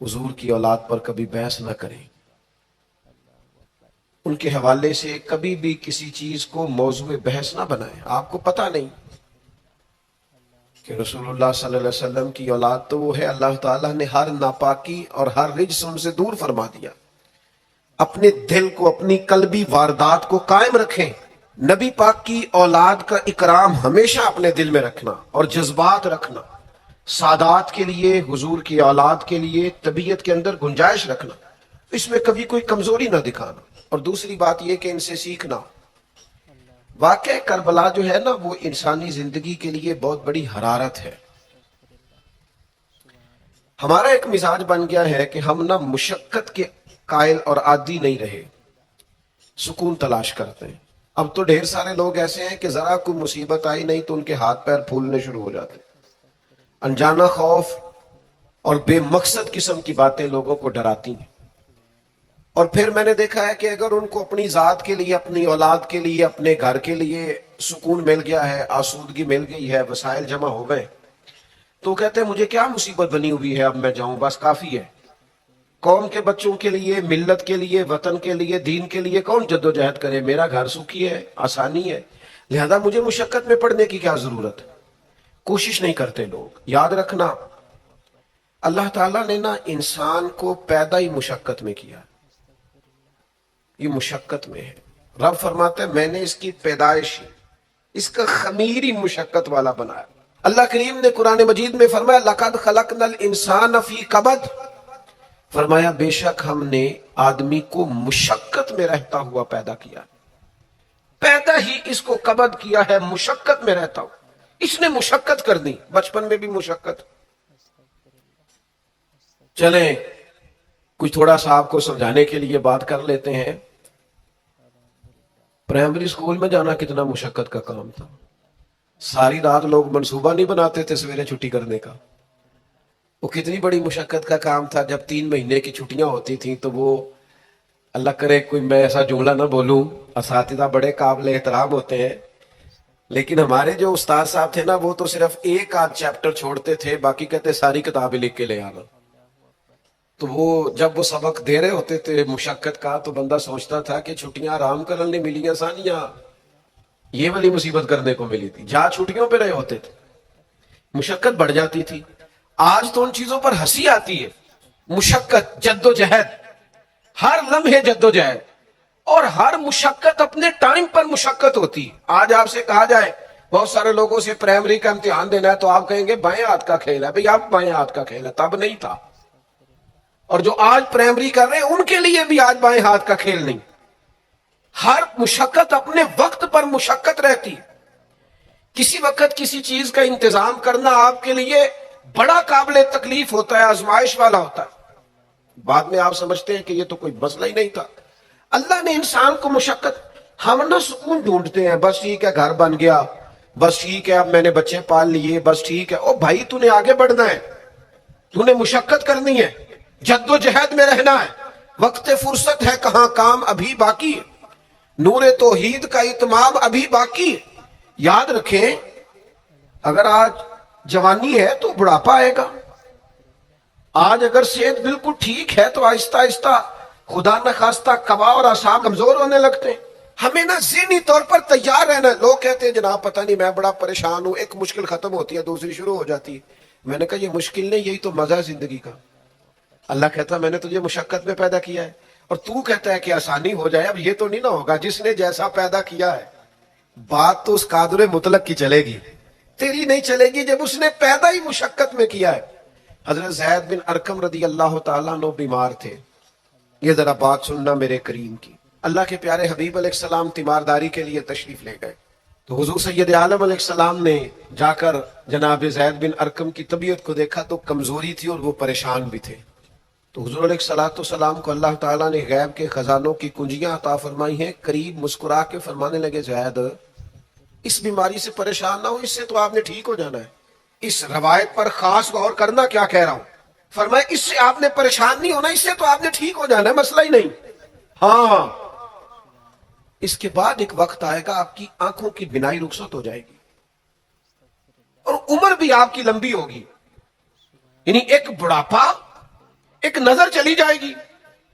حضور کی اولاد پر کبھی بحث نہ کریں، ان کے حوالے سے کبھی بھی کسی چیز کو موضوع بحث نہ بنائیں۔ آپ کو پتہ نہیں کہ رسول اللہ صلی اللہ علیہ وسلم کی اولاد تو وہ ہے، اللہ تعالیٰ نے ہر ناپاکی اور ہر رجس ان سے دور فرما دیا۔ اپنے دل کو، اپنی قلبی واردات کو قائم رکھیں۔ نبی پاک کی اولاد کا اکرام ہمیشہ اپنے دل میں رکھنا اور جذبات رکھنا، سادات کے لیے، حضور کی اولاد کے لیے طبیعت کے اندر گنجائش رکھنا، اس میں کبھی کوئی کمزوری نہ دکھانا۔ اور دوسری بات یہ کہ ان سے سیکھنا۔ واقعہ کربلا جو ہے نا، وہ انسانی زندگی کے لیے بہت بڑی حرارت ہے۔ ہمارا ایک مزاج بن گیا ہے کہ ہم نہ مشقت کے قائل اور عادی نہیں رہے، سکون تلاش کرتے ہیں۔ اب تو ڈھیر سارے لوگ ایسے ہیں کہ ذرا کوئی مصیبت آئی نہیں تو ان کے ہاتھ پیر پھولنے شروع ہو جاتے ہیں۔ انجانہ خوف اور بے مقصد قسم کی باتیں لوگوں کو ڈراتی ہیں۔ اور پھر میں نے دیکھا ہے کہ اگر ان کو اپنی ذات کے لیے، اپنی اولاد کے لیے، اپنے گھر کے لیے سکون مل گیا ہے، آسودگی مل گئی ہے، وسائل جمع ہو گئے، تو کہتے ہیں مجھے کیا مصیبت بنی ہوئی ہے، اب میں جاؤں، بس کافی ہے۔ قوم کے بچوں کے لیے، ملت کے لیے، وطن کے لیے، دین کے لیے کون جد و جہد کرے؟ میرا گھر سکھی ہے، آسانی ہے، لہذا مجھے مشقت میں پڑنے کی کیا ضرورت ہے؟ کوشش نہیں کرتے لوگ۔ یاد رکھنا، اللہ تعالیٰ نے نا انسان کو پیدا ہی مشقت میں کیا، یہ مشقت میں ہے۔ رب فرماتے ہیں میں نے اس کی پیدائش، اس کا خمیر ہی مشقت والا بنایا۔ اللہ کریم نے قرآن مجید میں فرمایا لَقَدْ خَلَقْنَا الْإِنسَانَ فِي كَبَدٍ، فرمایا بے شک ہم نے آدمی کو مشقت میں رہتا ہوا پیدا کیا، پیدا ہی اس کو کبد کیا ہے، مشقت میں رہتا ہوں۔ اس نے مشقت کر دی، بچپن میں بھی مشقت۔ چلیں کچھ تھوڑا سا آپ کو سمجھانے کے لیے بات کر لیتے ہیں۔ پرائمری اسکول میں جانا کتنا مشقت کا کام تھا، ساری رات لوگ منصوبہ نہیں بناتے تھے سویرے چھٹی کرنے کا، وہ کتنی بڑی مشقت کا کام تھا۔ جب 3 مہینے کی چھٹیاں ہوتی تھیں تو وہ، اللہ کرے کوئی میں ایسا جملہ نہ بولوں، اساتذہ بڑے قابل احترام ہوتے ہیں، لیکن ہمارے جو استاد صاحب تھے نا، وہ تو صرف ایک آدھ چیپٹر چھوڑتے تھے، باقی کہتے ساری کتابیں لکھ کے لے آنا۔ تو وہ جب وہ سبق دے رہے ہوتے تھے مشقت کا، تو بندہ سوچتا تھا کہ چھٹیاں آرام کرنے ملی ہیں ثانیہ، یہ والی مصیبت کرنے کو ملی تھی۔ جہاں چھٹیوں پہ رہے ہوتے تھے مشقت بڑھ جاتی تھی۔ آج تو ان چیزوں پر ہنسی آتی ہے، مشقت، جد و جہد، ہر لمحے جد و جہد، اور ہر مشقت اپنے ٹائم پر مشقت ہوتی ہے۔ آج آپ سے کہا جائے بہت سارے لوگوں سے پرائمری کا امتحان دینا ہے تو آپ کہیں گے بائیں ہاتھ کا کھیل ہے۔ بھئی آپ بائیں ہاتھ کا کھیل ہے، تب نہیں تھا۔ اور جو آج پرائمری کر رہے ہیں ان کے لیے بھی آج بائیں ہاتھ کا کھیل نہیں۔ ہر مشقت اپنے وقت پر مشقت رہتی ہے۔ کسی وقت کسی چیز کا انتظام کرنا آپ کے لیے بڑا قابل تکلیف ہوتا ہے، آزمائش والا ہوتا ہے۔ بعد میں آپ سمجھتے ہیں کہ یہ تو کوئی مسئلہ ہی نہیں تھا۔ اللہ نے انسان کو مشقت، ہم نہ سکون ڈھونڈتے ہیں، بس ٹھیک ہے گھر بن گیا، بس ٹھیک ہے اب میں نے بچے پال لیے، بس ٹھیک ہے۔ او بھائی تو نے آگے بڑھنا ہے، تو نے مشقت کرنی ہے، جد و جہد میں رہنا ہے۔ وقت فرصت ہے کہاں، کام ابھی باقی ہے، نور توحید کا اتمام ابھی باقی ہے۔ یاد رکھیں اگر آج جوانی ہے تو بڑھاپا آئے گا، آج اگر صحت بالکل ٹھیک ہے تو آہستہ آہستہ خدا نخواستہ قوا اور اعصاب کمزور ہونے لگتے ہیں۔ ہمیں نا ذہنی طور پر تیار رہنا ہے۔ لوگ کہتے ہیں جناب پتہ نہیں میں بڑا پریشان ہوں، ایک مشکل ختم ہوتی ہے دوسری شروع ہو جاتی ہے۔ میں نے کہا یہ مشکل نہیں، یہی تو مزہ ہے زندگی کا۔ اللہ کہتا ہے میں نے تجھے مشقت میں پیدا کیا ہے، اور تو کہتا ہے کہ آسانی ہو جائے۔ اب یہ تو نہیں نہ ہوگا، جس نے جیسا پیدا کیا ہے بات تو اس قادر مطلق کی چلے گی، تیری نہیں چلے گی جب اس نے پیدا ہی مشقت میں کیا ہے۔ حضرت زید بن ارقم رضی اللہ تعالیٰ عنہ بیمار تھے۔ یہ ذرا بات سننا میرے کریم کی۔ اللہ کے پیارے حبیب علیہ السلام تیمارداری کے لیے تشریف لے گئے تو حضور سید عالم علیہ السلام نے جا کر جناب زید بن ارقم کی طبیعت کو دیکھا تو کمزوری تھی اور وہ پریشان بھی تھے۔ تو حضور علیہ السلام کو اللہ تعالیٰ نے غیب کے خزانوں کی کنجیاں عطا فرمائی ہیں۔ قریب مسکرا کے فرمانے لگے زید اس بیماری سے پریشان نہ ہو، اس سے تو آپ نے ٹھیک ہو جانا ہے۔ اس روایت پر خاص غور کرنا کیا کہہ رہا ہوں۔ فرمایا اس سے آپ نے پریشان نہیں ہونا، اس سے تو آپ نے ٹھیک ہو جانا ہے، مسئلہ ہی نہیں۔ ہاں اس کے بعد ایک وقت آئے گا آپ کی آنکھوں کی بینائی رخصت ہو جائے گی اور عمر بھی آپ کی لمبی ہوگی، یعنی ایک بڑھاپا، ایک نظر چلی جائے گی.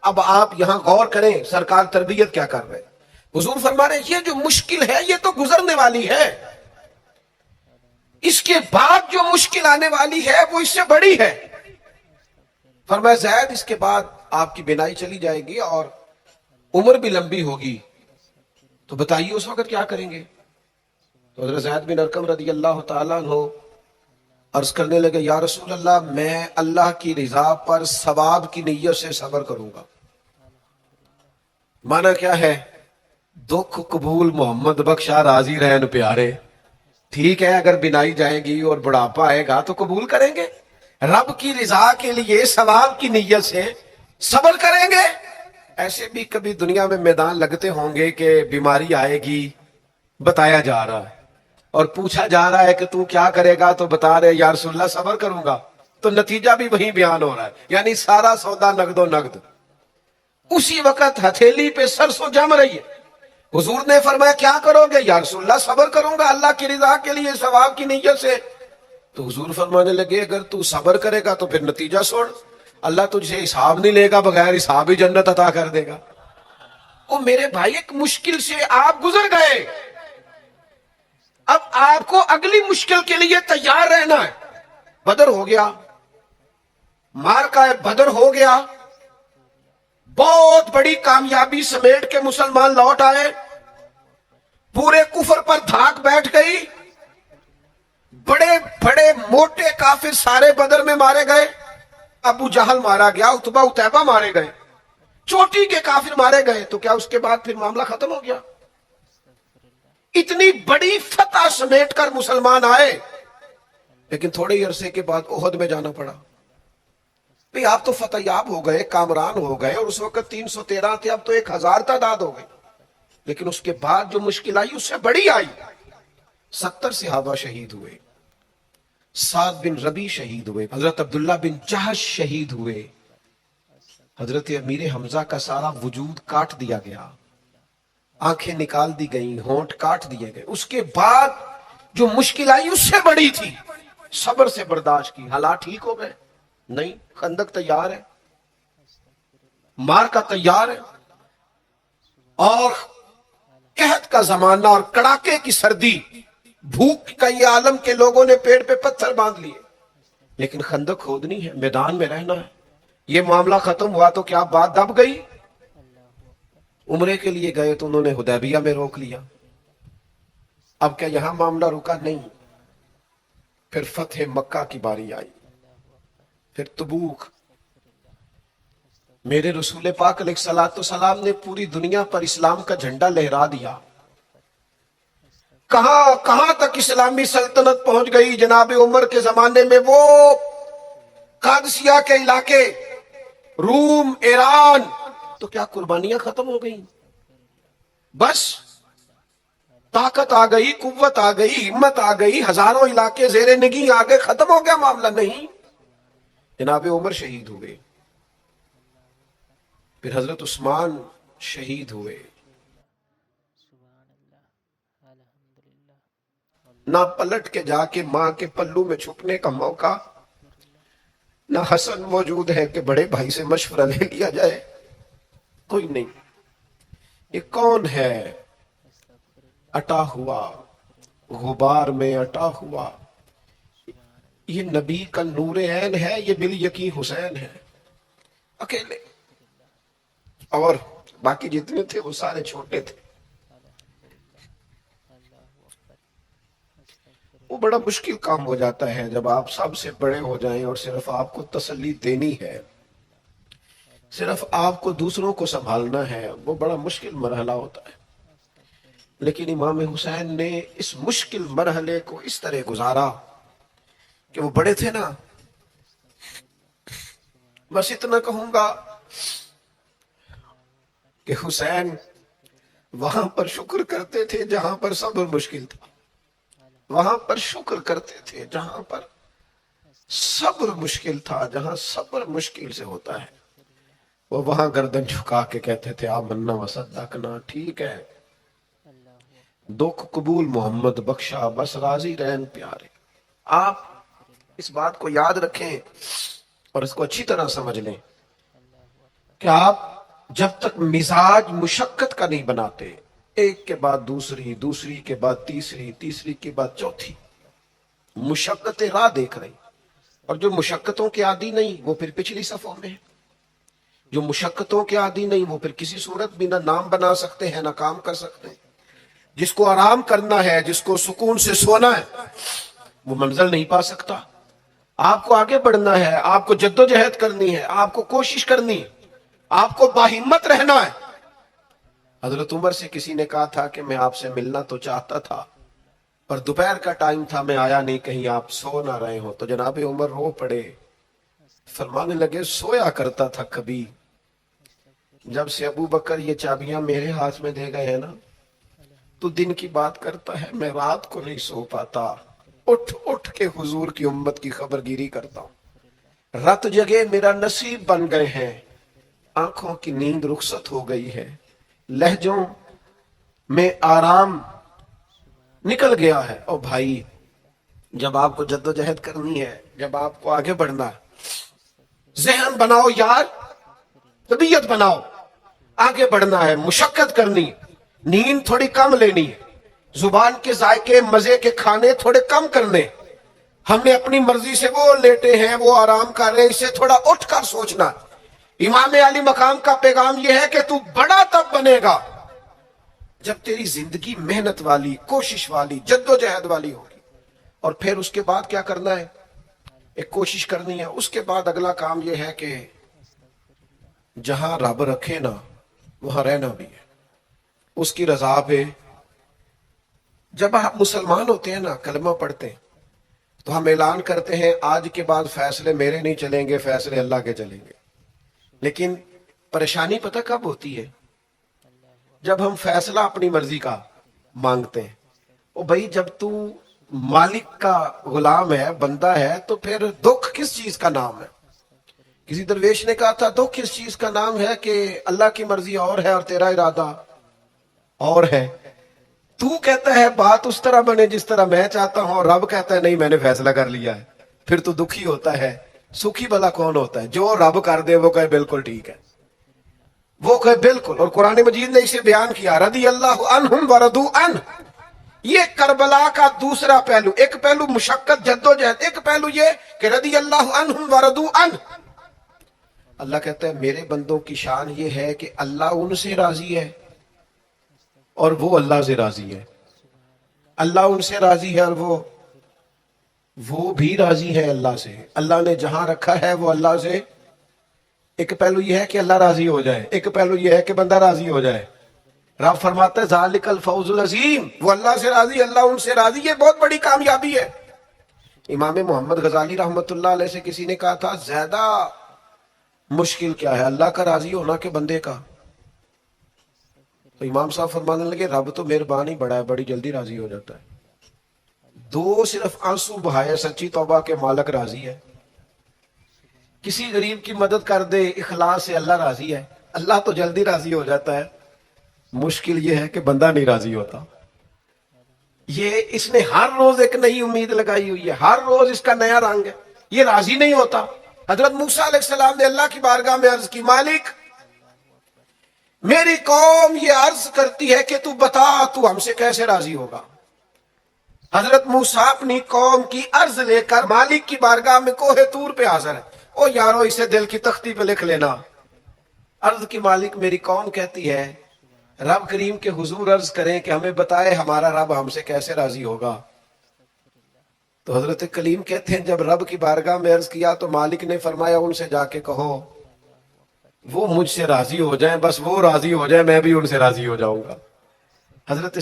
اب آپ یہاں غور کریں سرکار تربیت کیا کر رہے ہیں. حضور فرما رہے ہیں یہ جو مشکل ہے یہ تو گزرنے والی ہے, اس کے بعد جو مشکل آنے والی ہے وہ اس سے بڑی ہے. فرمایا زید اس کے بعد آپ کی بینائی چلی جائے گی اور عمر بھی لمبی ہوگی, تو بتائیے اس وقت کیا کریں گے. تو حضرت زید بن ارقم رضی اللہ تعالیٰ عنہ عرض کرنے لگے یا رسول اللہ میں اللہ کی رضا پر ثواب کی نیت سے صبر کروں گا. مانا کیا ہے, دکھ قبول محمد بخشا راضی رہن پیارے. ٹھیک ہے اگر بینائی جائے گی اور بڑھاپا آئے گا تو قبول کریں گے, رب کی رضا کے لیے ثواب کی نیت سے صبر کریں گے. ایسے بھی کبھی دنیا میں میدان لگتے ہوں گے کہ بیماری آئے گی, بتایا جا رہا ہے اور پوچھا جا رہا ہے کہ تو کیا کرے گا, تو بتا رہے یا رسول اللہ صبر کروں گا, تو نتیجہ بھی وہی بیان ہو رہا ہے. یعنی سارا سودا نقد و نقد. اسی وقت ہتھیلی پہ سرسوں جم رہی ہے. حضور نے فرمایا کیا کرو گے, یا رسول اللہ صبر کروں گا اللہ کی رضا کے لیے ثواب کی نیت سے. تو حضور فرمانے لگے اگر تو صبر کرے گا تو پھر نتیجہ سن, اللہ تجھ سے حساب نہیں لے گا, بغیر حساب ہی جنت عطا کر دے گا. او میرے بھائی ایک مشکل سے آپ گزر گئے, اب آپ کو اگلی مشکل کے لیے تیار رہنا ہے. بدر ہو گیا, مارکہ بدر ہو گیا, بہت بڑی کامیابی سمیٹ کے مسلمان لوٹ آئے, پورے کفر پر دھاک بیٹھ گئی, بڑے بڑے موٹے کافر سارے بدر میں مارے گئے. ابو جہل مارا گیا, عتبہ عتیبہ مارے گئے, چوٹی کے کافر مارے گئے. تو کیا اس کے بعد پھر معاملہ ختم ہو گیا؟ اتنی بڑی فتح سمیٹ کر مسلمان آئے, لیکن تھوڑے ہی عرصے کے بعد احد میں جانا پڑا. بھئی آپ تو فتح یاب ہو گئے, کامران ہو گئے, اور اس وقت 313 تھے, اب تو 1000 تعداد ہو گئی. لیکن اس کے بعد جو مشکل آئی اس سے بڑی آئی. 70 صحابہ شہید ہوئے, سعد بن ربی شہید ہوئے, حضرت عبداللہ بن جہش شہید ہوئے, حضرت امیر حمزہ کا سارا وجود کاٹ دیا گیا, آنکھیں نکال دی گئیں, ہونٹ کاٹ دیے گئے. اس کے بعد جو مشکل آئی اس سے بڑی تھی, صبر سے برداشت کی. حالات ٹھیک ہو گئے نہیں, خندق تیار ہے, مارکہ تیار ہے, اور قحط کا زمانہ اور کڑاکے کی سردی, بھوک کا یہ عالم کے لوگوں نے پیڑ پہ پتھر باندھ لیے, لیکن خندق کھودنی ہے, میدان میں رہنا ہے. یہ معاملہ ختم ہوا تو کیا بات دب گئی؟ عمرے کے لیے گئے تو انہوں نے حدیبیہ میں روک لیا. اب کیا یہاں معاملہ رکا؟ نہیں. پھر فتح مکہ کی باری آئی, پھر تبوک. میرے رسول پاک علیہ الصلوۃ والسلام نے پوری دنیا پر اسلام کا جھنڈا لہرا دیا. کہاں کہاں تک اسلامی سلطنت پہنچ گئی. جناب عمر کے زمانے میں وہ قادسیہ کے علاقے, روم, ایران, تو کیا قربانیاں ختم ہو گئیں؟ بس طاقت آ گئی, قوت آ گئی, ہمت آ گئی, ہزاروں علاقے زیر نگی آ گئے, ختم ہو گیا معاملہ؟ نہیں. جناب عمر شہید ہوئے, پھر حضرت عثمان شہید ہوئے. نہ پلٹ کے جا کے ماں کے پلو میں چھپنے کا موقع, نہ حسن موجود ہے کہ بڑے بھائی سے مشورہ لے لیا جائے, کوئی نہیں. یہ کون ہے اٹا ہوا, غبار میں اٹا ہوا؟ یہ نبی کا نور عین ہے, یہ بالیقین حسین ہے اکیلے, اور باقی جتنے تھے وہ سارے چھوٹے تھے. وہ بڑا مشکل کام ہو جاتا ہے جب آپ سب سے بڑے ہو جائیں اور صرف آپ کو تسلی دینی ہے, صرف آپ کو دوسروں کو سنبھالنا ہے. وہ بڑا مشکل مرحلہ ہوتا ہے. لیکن امام حسین نے اس مشکل مرحلے کو اس طرح گزارا کہ وہ بڑے تھے نا. بس اتنا کہوں گا کہ حسین وہاں پر شکر کرتے تھے جہاں پر صبر مشکل تھا, وہاں پر شکر کرتے تھے جہاں پر صبر مشکل تھا. جہاں صبر مشکل سے ہوتا ہے وہ وہاں گردن جھکا کے کہتے تھے آمنا وصدقنا, ٹھیک ہے, دکھ قبول محمد بخشا, بس راضی رہن پیارے. آپ اس بات کو یاد رکھیں اور اس کو اچھی طرح سمجھ لیں. کہ آپ جب تک مزاج مشقت کا نہیں بناتے، ایک کے بعد دوسری، دوسری کے بعد تیسری، تیسری کے بعد چوتھی مشقتیں راہ دیکھ رہی، اور جو مشقتوں کے عادی نہیں وہ پھر پچھلی صفوں میں ہے، جو مشقتوں کے عادی نہیں وہ پھر کسی صورت بھی نہ نام بنا سکتے ہیں نہ کام کر سکتے ہیں۔ جس کو آرام کرنا ہے، جس کو سکون سے سونا ہے، وہ منزل نہیں پا سکتا۔ آپ کو آگے بڑھنا ہے، آپ کو جد و جہد کرنی ہے، آپ کو کوشش کرنی ہے، آپ کو باہمت رہنا ہے۔ حضرت عمر سے کسی نے کہا تھا کہ میں آپ سے ملنا تو چاہتا تھا، پر دوپہر کا ٹائم تھا، میں آیا نہیں، کہیں آپ سو نہ رہے ہو۔ تو جناب عمر رو پڑے، فرمانے لگے سویا کرتا تھا کبھی، جب سے ابو بکر یہ چابیاں میرے ہاتھ میں دے گئے ہیں نا، تو دن کی بات کرتا ہے، میں رات کو نہیں سو پاتا، اٹھ اٹھ کے حضور کی امت کی خبرگیری کرتا ہوں۔ رات جگہ میرا نصیب بن گئے ہیں، آنکھوں کی نیند رخصت ہو گئی ہے، لہجوں میں آرام نکل گیا ہے۔ او بھائی، جب آپ کو جد و جہد کرنی ہے، جب آپ کو آگے بڑھنا ہے، ذہن بناؤ یار، طبیعت بناؤ، آگے بڑھنا ہے، مشقت کرنی، نیند تھوڑی کم لینی ہے، زبان کے ذائقے مزے کے کھانے تھوڑے کم کرنے۔ ہم نے اپنی مرضی سے وہ لیٹے ہیں، وہ آرام کر رہے ہیں، اسے تھوڑا اٹھ کر سوچنا۔ امام علی مقام کا پیغام یہ ہے کہ تو بڑا تب بنے گا جب تیری زندگی محنت والی، کوشش والی، جد و جہد والی ہوگی۔ اور پھر اس کے بعد کیا کرنا ہے؟ ایک کوشش کرنی ہے، اس کے بعد اگلا کام یہ ہے کہ جہاں رب رکھے نا وہاں رہنا بھی ہے، اس کی رضا پہ۔ جب آپ مسلمان ہوتے ہیں نا، کلمہ پڑھتے ہیں، تو ہم اعلان کرتے ہیں آج کے بعد فیصلے میرے نہیں چلیں گے، فیصلے اللہ کے چلیں گے۔ لیکن پریشانی پتہ کب ہوتی ہے؟ جب ہم فیصلہ اپنی مرضی کا مانگتے ہیں۔ او بھائی، جب تو مالک کا غلام ہے، بندہ ہے، تو پھر دکھ کس چیز کا نام ہے؟ کسی درویش نے کہا تھا دکھ اس چیز کا نام ہے کہ اللہ کی مرضی اور ہے اور تیرا ارادہ اور ہے۔ تو کہتا ہے بات اس طرح بنے جس طرح میں چاہتا ہوں، اور رب کہتا ہے نہیں میں نے فیصلہ کر لیا ہے، پھر تو دکھی ہوتا ہے۔ سکھی بلا کون ہوتا ہے؟ جو رب کر دے وہ کہے بالکل ٹھیک ہے، وہ کہے بالکل۔ اور قرآن مجید نے اسے بیان کیا، رضی اللہ عنہم ورضوا عنہ۔ یہ کربلا کا دوسرا پہلو، ایک پہلو مشقت جد و جہد، ایک پہلو یہ کہ رضی اللہ عنہم ورضوا عنہ۔ اللہ کہتا ہے میرے بندوں کی شان یہ ہے کہ اللہ ان سے راضی ہے اور وہ اللہ سے راضی ہے۔ اللہ ان سے راضی ہے اور وہ بھی راضی ہے اللہ سے۔ اللہ نے جہاں رکھا ہے وہ اللہ سے، ایک پہلو یہ ہے کہ اللہ راضی ہو جائے، ایک پہلو یہ ہے کہ بندہ راضی ہو جائے۔ رب فرماتا ہے ذالک الفوز العظیم، وہ اللہ سے راضی، اللہ ان سے راضی، یہ بہت بڑی کامیابی ہے۔ امام محمد غزالی رحمت اللہ علیہ سے کسی نے کہا تھا زیادہ مشکل کیا ہے، اللہ کا راضی ہونا کہ بندے کا؟ تو امام صاحب فرمانے لگے رب تو مہربانی بڑا ہے، بڑی جلدی راضی ہو جاتا ہے۔ دو صرف آنسو بہائے، سچی توبہ کے مالک راضی ہے۔ کسی غریب کی مدد کر دے اخلاص سے، اللہ راضی ہے، اللہ تو جلدی راضی ہو جاتا ہے۔ مشکل یہ ہے کہ بندہ نہیں راضی ہوتا۔ یہ اس نے ہر روز ایک نئی امید لگائی ہوئی ہے، ہر روز اس کا نیا رنگ ہے، یہ راضی نہیں ہوتا۔ حضرت موسیٰ علیہ السلام نے اللہ کی بارگاہ میں عرض کی، مالک میری قوم یہ عرض کرتی ہے کہ تو بتا تو ہم سے کیسے راضی ہوگا۔ حضرت موسیٰ اپنی قوم کی عرض لے کر مالک کی بارگاہ میں کوہ طور پہ حاضر ہے۔ او یارو اسے دل کی تختی پہ لکھ لینا۔ عرض کی مالک میری قوم کہتی ہے رب کریم کے حضور عرض کریں کہ ہمیں بتائے ہمارا رب ہم سے کیسے راضی ہوگا۔ تو حضرت کلیم کہتے ہیں جب رب کی بارگاہ میں عرض کیا تو مالک نے فرمایا ان سے جا کے کہو وہ مجھ سے راضی ہو جائیں، بس وہ راضی ہو جائیں میں بھی ان سے راضی ہو جاؤں گا۔ حضرت